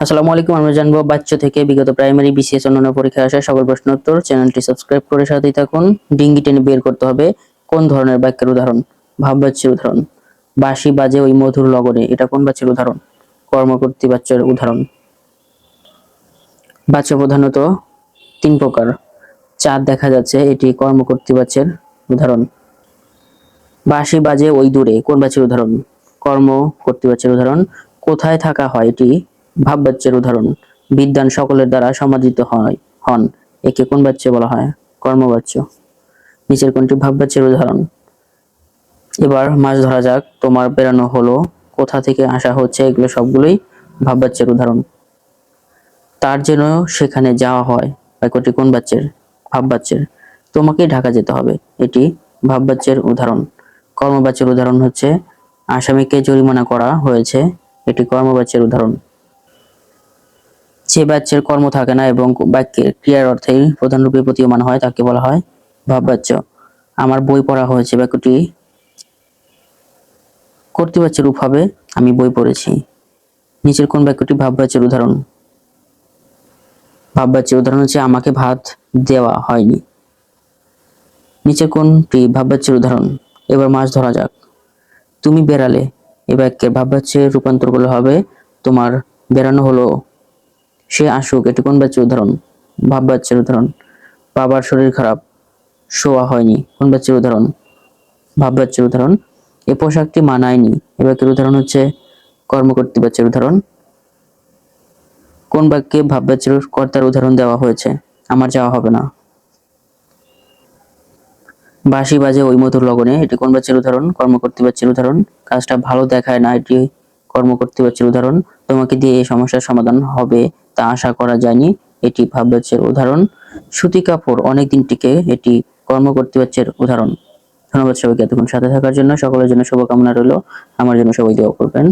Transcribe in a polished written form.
আসসালামু আলাইকুম। আমরা জানবো বাচ্চা থেকে বিগত প্রাইমারি, বিসিএস অন্যান্য পরীক্ষায় আসা সকল প্রশ্ন উত্তর। চ্যানেলটি সাবস্ক্রাইব করে সাথেই থাকুন। ডিঙ্গি টেনে বের করতে হবে কোন ধরনের বাক্যের উদাহরণ। ভাববাচ্যের উদাহরণ। বাঁশি বাজে ওই মধুর লগনে, এটা কোন বাচ্যের উদাহরণ? কর্মকর্তৃ বাচ্যের উদাহরণ। বাচ্য প্রধানত তিন প্রকার। চাঁদ দেখা যাচ্ছে, এটি কর্মকর্তৃ বাচ্যের উদাহরণ। বাঁশি বাজে ওই দূরে, কোন বাচ্যের উদাহরণ? কর্মকর্তৃ বাচ্যের উদাহরণ। কোথায় থাকা হয়, এটি ভাববাচ্যের উদাহরণ। বিদ্বান সকলের দ্বারা সমাদৃত হন, একে কোন বাচ্য বলা হয়? কর্মবাচ্য। নিচের কোনটি ভাববাচ্যের উদাহরণ? এবার মাছ ধরা যাক, তোমার বেড়ানো হলো, কোথা থেকে আসা হচ্ছে, এগুলো সবগুলোই ভাববাচ্যের উদাহরণ। তার যেন সেখানে যাওয়া হয়, বাক্যটি কোন বাচ্যের? ভাববাচ্যের। তোমাকে ঢাকা যেতে হবে, এটি ভাববাচ্যের উদাহরণ। কর্মবাচ্যের উদাহরণ হচ্ছে আসামিকে জরিমানা করা হয়েছে, এটি কর্মবাচ্যের উদাহরণ। যে বাচ্যের কর্ম থাকে না এবং বাক্যের ক্রিয়ার অর্থেই প্রধানরূপে প্রতীয়মান হয়, তাকে বলা হয় ভাববাচ্য। আমার বই পড়া হয়েছে, বাক্যটি কর্তৃবাচ্যের রূপ হবে আমি বই পড়েছি। নিচের কোন বাক্যটি ভাববাচ্যের উদাহরণ? ভাববাচ্যের উদাহরণ হচ্ছে আমাকে ভাত দেওয়া হয়নি। নিচের কোনটি ভাববাচ্যের উদাহরণ? এবার মাছ ধরা যাক, তুমি বেড়ালে, এই বাক্যের ভাববাচ্যের রূপান্তর করলে হবে তোমার বেড়ানো হলো, সে আসুক, এটি কোন বাচ্যের উদাহরণ? ভাববাচ্যের উদাহরণ। বাবার শরীর খারাপ, শোয়া হয়নি, কোন বাচ্যের উদাহরণ? ভাববাচ্যের উদাহরণ। এই পোশাকটি মানায়নি, এই বাক্যের উদাহরণ হচ্ছে কর্মকর্তৃ বাচ্যের উদাহরণ। কোন বাক্যে ভাববাচ্যের কর্তার উদাহরণ দেওয়া হয়েছে? আমার যাওয়া হবে না। বাঁশি বাজে ওই মধুর লগনে, এটি কোন বাচ্যের উদাহরণ? কর্মকর্তৃ বাচ্যের উদাহরণ। কাজটা ভালো দেখায় না, এটি কর্মকর্তৃ বাচ্যের উদাহরণ। তোমাকে দিয়ে এই সমস্যার সমাধান হবে তা আশা করা যায়নি, এটি ভাববাচ্যের উদাহরণ। সুতি কাপড় অনেকদিন টিকে, এটি কর্মকর্তৃ বাচ্যের উদাহরণ। ধন্যবাদ সবাইকে এতক্ষণ সাথে থাকার জন্য। সকলের জন্য শুভকামনা রইল, আমার জন্য সবাই দোয়া করবেন।